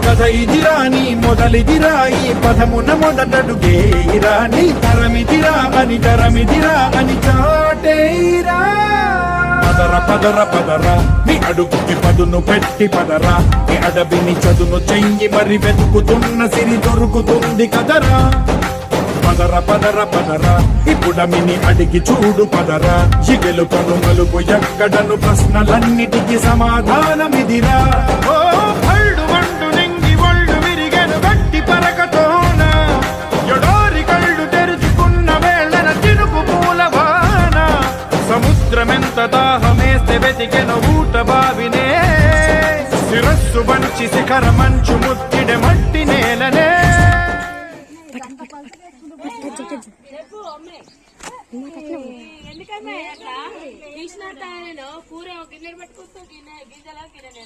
కథ ఇదిరా నీ మొదలిదిరా ఈ పదమున మొదటడుగేరా నీ తరమిదిరా అని చాటేరా పదర పదర పదరా నీ అడుగుకి పదును పెట్టి పదరా నీ అడవిని చదును చెయ్యి మరి వెతుకుతున్న సిరి దొరుకుతుంది కదరా పదర పదర పదరా ఇప్పుడమిని అడిగి చూడు పదరా జిగెలు కను మలుపు ఎక్కడను ప్రశ్నలన్నిటికీ సమాధానమిదిరా ఓ పళ్ళు వండు నింగి ఒళ్ళు విరిగెను గట్టి పరకతోన ఎడోరి కళ్ళు తెరుచుకున్న వేళన చినుకు పూలవాన సముద్రమెంత దాహమేస్తే వెతికెను ఊట బావినే శిరస్సు వంచి శిఖర మంచు ముత్తిడె మట్టి నేలనే ఎందుకన్నా అట్లా తీసినట్టు కూర గిన్నెలు పెట్టుకుంటూ గింజలా గిన్నె